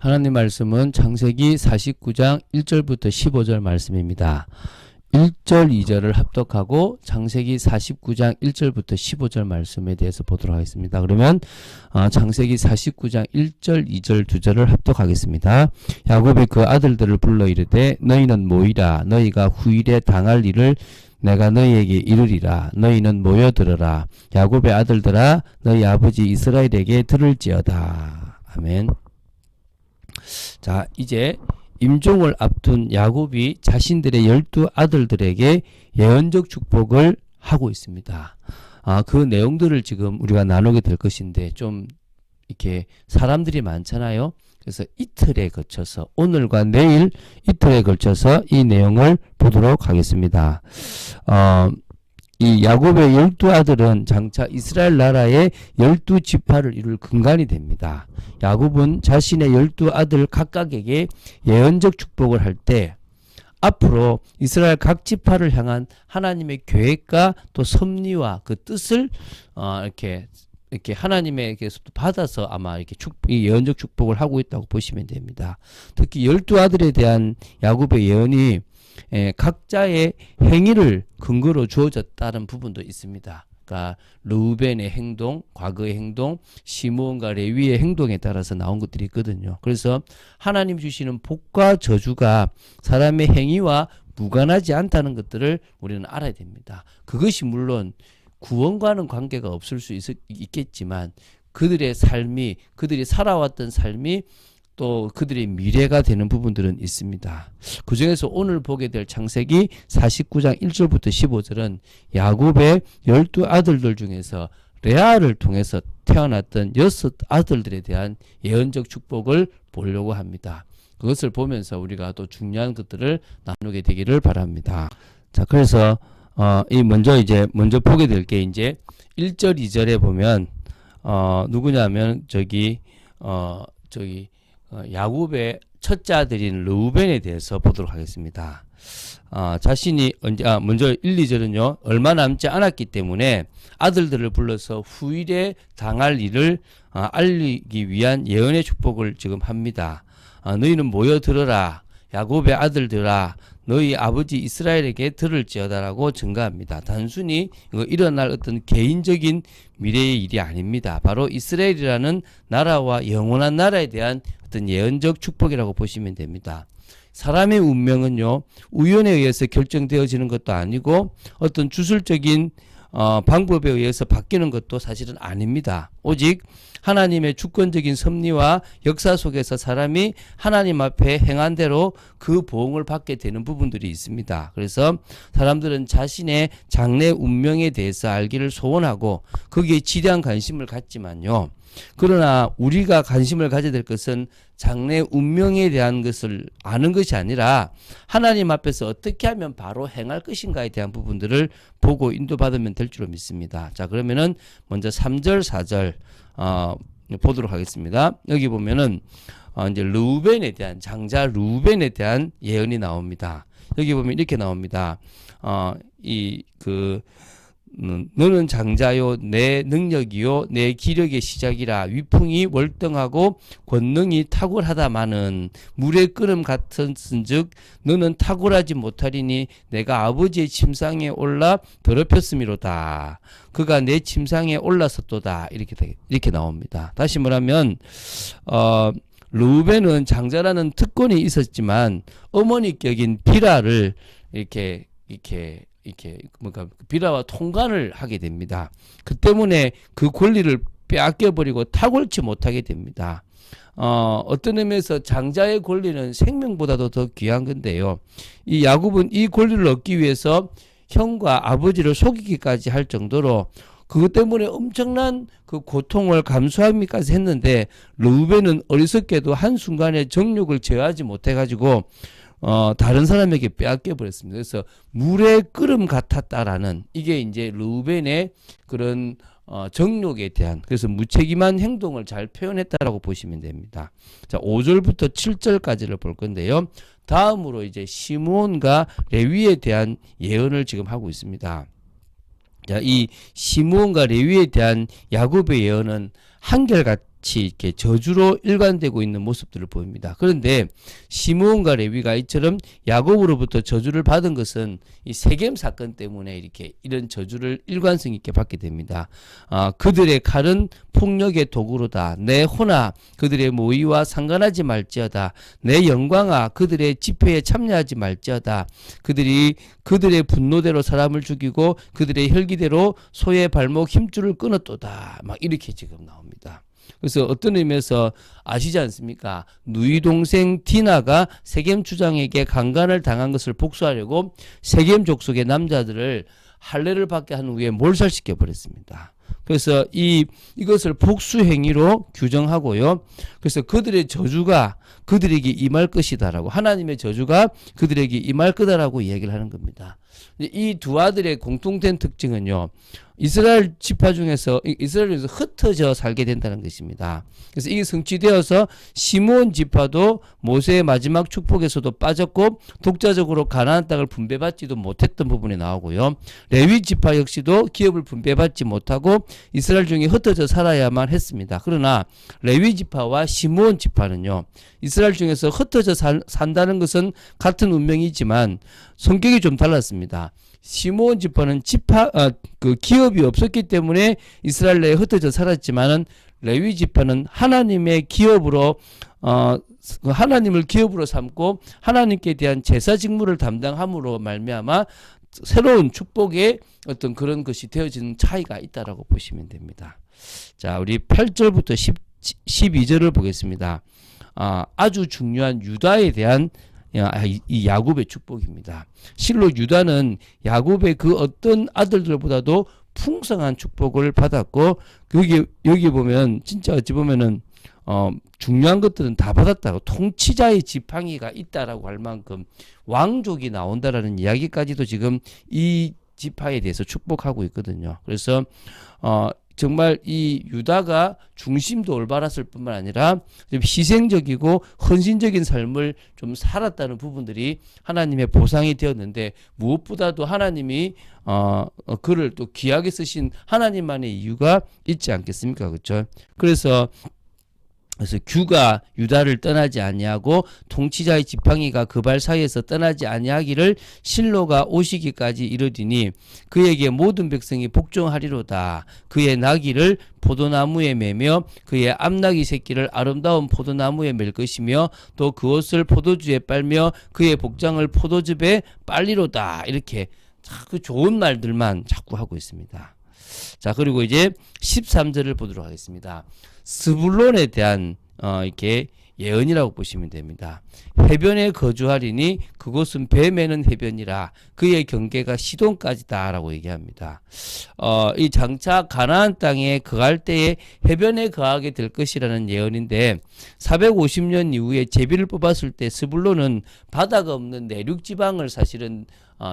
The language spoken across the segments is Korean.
하나님 말씀은 창세기 49장 1절부터 15절 말씀입니다. 1절, 2절을 합독하고 창세기 49장 1절부터 15절 말씀에 대해서 보도록 하겠습니다. 그러면 창세기 49장 1절, 2절, 2절을 합독하겠습니다. 야곱이 그 아들들을 불러 이르되 너희는 모이라. 너희가 후일에 당할 일을 내가 너희에게 이르리라. 너희는 모여들어라. 야곱의 아들들아 너희 아버지 이스라엘에게 들을지어다. 아멘. 자, 이제 임종을 앞둔 야곱이 자신들의 12 아들들에게 예언적 축복을 하고 있습니다. 그 내용들을 지금 우리가 나누게 될 것인데, 좀 이렇게 사람들이 많잖아요. 그래서 이틀에 걸쳐서, 오늘과 내일 이틀에 걸쳐서 이 내용을 보도록 하겠습니다. 이 야곱의 12 아들은 장차 이스라엘 나라의 12지파를 이룰 근간이 됩니다. 야곱은 자신의 12 아들 각각에게 예언적 축복을 할 때 앞으로 이스라엘 각 지파를 향한 하나님의 계획과 또 섭리와 그 뜻을 이렇게 하나님에게서 받아서 아마 이렇게 이 예언적 축복을 하고 있다고 보시면 됩니다. 특히 12 아들에 대한 야곱의 예언이 각자의 행위를 근거로 주어졌다는 부분도 있습니다. 그러니까 르우벤의 행동, 과거의 행동, 시므온과 레위의 행동에 따라서 나온 것들이 있거든요. 그래서 하나님 주시는 복과 저주가 사람의 행위와 무관하지 않다는 것들을 우리는 알아야 됩니다. 그것이 물론 구원과는 관계가 없을 수 있겠지만 그들의 삶이, 그들이 살아왔던 삶이 또 그들의 미래가 되는 부분들은 있습니다. 그 중에서 오늘 보게 될 창세기 49장 1절부터 15절은 야곱의 12 아들들 중에서 레아를 통해서 태어났던 6 아들들에 대한 예언적 축복을 보려고 합니다. 그것을 보면서 우리가 또 중요한 것들을 나누게 되기를 바랍니다. 자, 그래서 먼저 보게 될 게 이제 1절, 2절에 보면 누구냐면 야곱의 첫째 아들인 르우벤에 대해서 보도록 하겠습니다. 먼저 1, 2절은요, 얼마 남지 않았기 때문에 아들들을 불러서 후일에 당할 일을 알리기 위한 예언의 축복을 지금 합니다. 너희는 모여 들어라. 야곱의 아들들아 너희 아버지 이스라엘에게 들을지어다라고 증가합니다. 단순히 일어날 어떤 개인적인 미래의 일이 아닙니다. 바로 이스라엘이라는 나라와 영원한 나라에 대한 어떤 예언적 축복이라고 보시면 됩니다. 사람의 운명은요, 우연에 의해서 결정되어지는 것도 아니고 어떤 주술적인 방법에 의해서 바뀌는 것도 사실은 아닙니다. 오직 하나님의 주권적인 섭리와 역사 속에서 사람이 하나님 앞에 행한 대로 그 보응을 받게 되는 부분들이 있습니다. 그래서 사람들은 자신의 장래 운명에 대해서 알기를 소원하고 거기에 지대한 관심을 갖지만요. 그러나 우리가 관심을 가져야 될 것은 장래 운명에 대한 것을 아는 것이 아니라 하나님 앞에서 어떻게 하면 바로 행할 것인가에 대한 부분들을 보고 인도받으면 될 줄로 믿습니다. 자, 그러면은 먼저 3절, 4절 보도록 하겠습니다. 여기 보면은 이제 르우벤에 대한, 장자 르우벤에 대한 예언이 나옵니다. 여기 보면 이렇게 나옵니다. 너는 장자요 내 능력이요 내 기력의 시작이라. 위풍이 월등하고 권능이 탁월하다마는 물의 끓음 같은즉 너는 탁월하지 못하리니 내가 아버지의 침상에 올라 더럽혔음이로다. 그가 내 침상에 올라섰도다. 이렇게 나옵니다. 다시 말하면 르우벤은 장자라는 특권이 있었지만 어머니격인 비라를 이렇게 비라와 통관을 하게 됩니다. 그 때문에 그 권리를 빼앗겨버리고 탁월치 못하게 됩니다. 어떤 의미에서 장자의 권리는 생명보다도 더 귀한 건데요. 이 야곱은 이 권리를 얻기 위해서 형과 아버지를 속이기까지 할 정도로 그것 때문에 엄청난 그 고통을 감수하기까지 했는데, 르우벤은 어리석게도 한순간에 정욕을 제어하지 못해가지고 다른 사람에게 빼앗겨 버렸습니다. 그래서 물의 끓음 같았다라는, 이게 이제 르우벤의 그런 정욕에 대한, 그래서 무책임한 행동을 잘 표현했다라고 보시면 됩니다. 자, 5절부터 7절까지를 볼 건데요. 다음으로 이제 시므온과 레위에 대한 예언을 지금 하고 있습니다. 자, 이 시므온과 레위에 대한 야곱의 예언은 한결같이 이렇게 저주로 일관되고 있는 모습들을 보입니다. 그런데 시므온과 레위가 이처럼 야곱으로부터 저주를 받은 것은 이 세겜 사건 때문에 이렇게 이런 저주를 일관성 있게 받게 됩니다. 그들의 칼은 폭력의 도구로다. 내 호나 그들의 모의와 상관하지 말지어다. 내 영광아 그들의 집회에 참여하지 말지어다. 그들이 그들의 분노대로 사람을 죽이고 그들의 혈기대로 소의 발목 힘줄을 끊었도다. 막 이렇게 지금 나옵니다. 그래서 어떤 의미에서 아시지 않습니까? 누이 동생 디나가 세겜 주장에게 강간을 당한 것을 복수하려고 세겜 족속의 남자들을 할례를 받게 한 후에 몰살시켜 버렸습니다. 그래서 이것을 복수 행위로 규정하고요. 그래서 그들의 저주가 그들에게 임할 것이다라고, 하나님의 저주가 그들에게 임할 거다라고 이야기를 하는 겁니다. 이 두 아들의 공통된 특징은요, 이스라엘 지파 중에서 이스라엘에서 흩어져 살게 된다는 것입니다. 그래서 이게 성취되어서 시므온 지파도 모세의 마지막 축복에서도 빠졌고 독자적으로 가나안 땅을 분배받지도 못했던 부분이 나오고요. 레위 지파 역시도 기업을 분배받지 못하고 이스라엘 중에 흩어져 살아야만 했습니다. 그러나 레위 지파와 시므온 지파는요, 이스라엘 중에서 흩어져 산다는 것은 같은 운명이지만 성격이 좀 달랐습니다. 시므온 지파는 기업이 없었기 때문에 이스라엘 내에 흩어져 살았지만은 레위 지파는 하나님의 기업으로 하나님을 기업으로 삼고 하나님께 대한 제사 직무를 담당함으로 말미암아 새로운 축복의 어떤 그런 것이 되어지는 차이가 있다라고 보시면 됩니다. 자, 우리 8절부터 12절을 보겠습니다. 아주 중요한 유다에 대한 이 야곱의 축복입니다. 실로 유다는 야곱의 그 어떤 아들들보다도 풍성한 축복을 받았고, 여기 보면 진짜 어찌 보면은 중요한 것들은 다 받았다고, 통치자의 지팡이가 있다라고 할 만큼 왕족이 나온다라는 이야기까지도 지금 이 지파에 대해서 축복하고 있거든요. 그래서 정말 이 유다가 중심도 올바랐을 뿐만 아니라 좀 희생적이고 헌신적인 삶을 좀 살았다는 부분들이 하나님의 보상이 되었는데, 무엇보다도 하나님이 그를 또 귀하게 쓰신 하나님만의 이유가 있지 않겠습니까? 그렇죠? 그래서 규가 유다를 떠나지 아니하고 통치자의 지팡이가 그 발 사이에서 떠나지 아니하기를 실로가 오시기까지 이르리니 그에게 모든 백성이 복종하리로다. 그의 나귀를 포도나무에 매며 그의 암나귀 새끼를 아름다운 포도나무에 맬 것이며 또 그 옷을 포도주에 빨며 그의 복장을 포도즙에 빨리로다. 이렇게 그 좋은 말들만 자꾸 하고 있습니다. 자, 그리고 이제 13절을 보도록 하겠습니다. 스불론에 대한 이렇게 예언이라고 보시면 됩니다. 해변에 거주하리니 그곳은 배 매는 해변이라 그의 경계가 시돈까지다라고 얘기합니다. 이 장차 가나안 땅에 거할 때에 해변에 거하게 될 것이라는 예언인데, 450년 이후에 제비를 뽑았을 때 스불론은 바다가 없는 내륙 지방을 사실은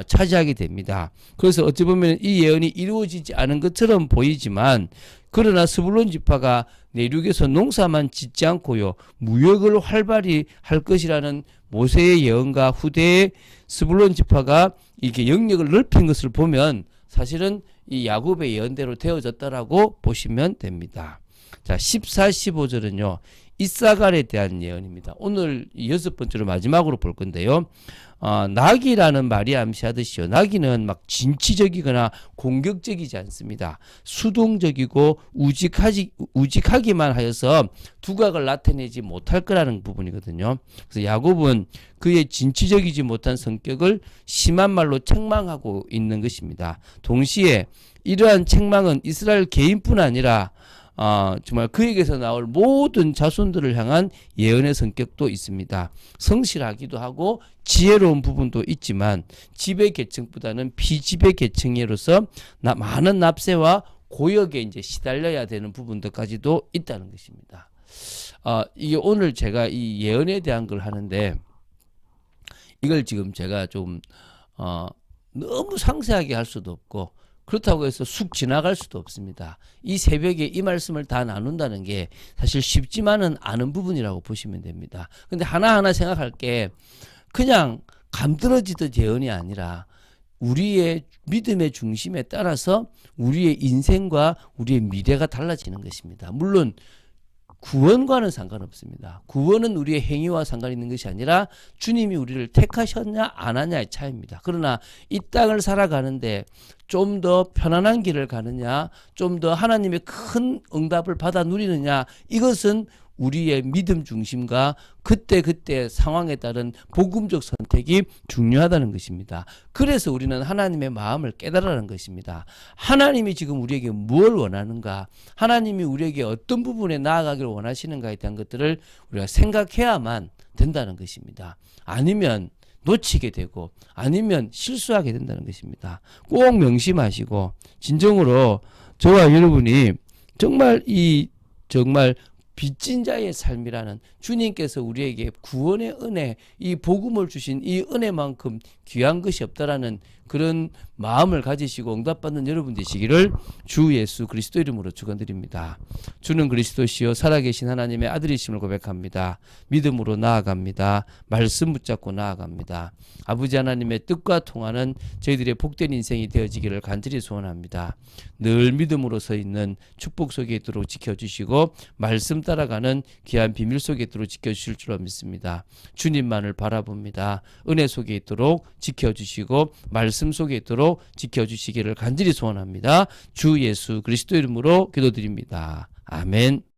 차지하게 됩니다. 그래서 어찌 보면 이 예언이 이루어지지 않은 것처럼 보이지만, 그러나 스불론 지파가 내륙에서 농사만 짓지 않고요, 무역을 활발히 할 것이라는 모세의 예언과 후대의 스불론 지파가 이렇게 영역을 넓힌 것을 보면 사실은 이 야곱의 예언대로 되어졌다라고 보시면 됩니다. 자, 14, 15절은요, 이사갈에 대한 예언입니다. 오늘 6번째로 마지막으로 볼 건데요. 나귀라는 말이 암시하듯이요, 나귀는 막 진취적이거나 공격적이지 않습니다. 수동적이고 우직하기만 하여서 두각을 나타내지 못할 거라는 부분이거든요. 그래서 야곱은 그의 진취적이지 못한 성격을 심한 말로 책망하고 있는 것입니다. 동시에 이러한 책망은 이스라엘 개인뿐 아니라 정말 그에게서 나올 모든 자손들을 향한 예언의 성격도 있습니다. 성실하기도 하고 지혜로운 부분도 있지만 지배 계층보다는 비지배 계층으로서 많은 납세와 고역에 이제 시달려야 되는 부분들까지도 있다는 것입니다. 이게 오늘 제가 이 예언에 대한 걸 하는데, 이걸 지금 제가 좀 너무 상세하게 할 수도 없고 그렇다고 해서 쑥 지나갈 수도 없습니다. 이 새벽에 이 말씀을 다 나눈다는 게 사실 쉽지만은 않은 부분이라고 보시면 됩니다. 근데 하나하나 생각할 게 그냥 감떨어지듯 예언이 아니라 우리의 믿음의 중심에 따라서 우리의 인생과 우리의 미래가 달라지는 것입니다. 물론 구원과는 상관없습니다. 구원은 우리의 행위와 상관 있는 것이 아니라 주님이 우리를 택하셨냐 안 하냐의 차이입니다. 그러나 이 땅을 살아가는데 좀 더 편안한 길을 가느냐, 좀 더 하나님의 큰 응답을 받아 누리느냐, 이것은 우리의 믿음 중심과 그때그때 상황에 따른 복음적 선택이 중요하다는 것입니다. 그래서 우리는 하나님의 마음을 깨달으라는 것입니다. 하나님이 지금 우리에게 뭘 원하는가, 하나님이 우리에게 어떤 부분에 나아가기를 원하시는가에 대한 것들을 우리가 생각해야만 된다는 것입니다. 아니면 놓치게 되고 아니면 실수하게 된다는 것입니다. 꼭 명심하시고 진정으로 저와 여러분이 정말 빚진 자의 삶이라는 주님께서 우리에게 구원의 은혜, 이 복음을 주신 이 은혜만큼 귀한 것이 없다라는 그런 마음을 가지시고 응답받는 여러분 되시기를 주 예수 그리스도 이름으로 축원드립니다. 주는 그리스도시요 살아계신 하나님의 아들이심을 고백합니다. 믿음으로 나아갑니다. 말씀 붙잡고 나아갑니다. 아버지 하나님의 뜻과 통하는 저희들의 복된 인생이 되어지기를 간절히 소원합니다. 늘 믿음으로 서 있는 축복 속에 있도록 지켜주시고 말씀 따라가는 귀한 비밀 속에 있도록 지켜주실 줄로 믿습니다. 주님만을 바라봅니다. 은혜 속에 있도록 지켜주시고 말씀 속에 있도록 지켜주시기를 간절히 소원합니다. 주 예수 그리스도 이름으로 기도드립니다. 아멘.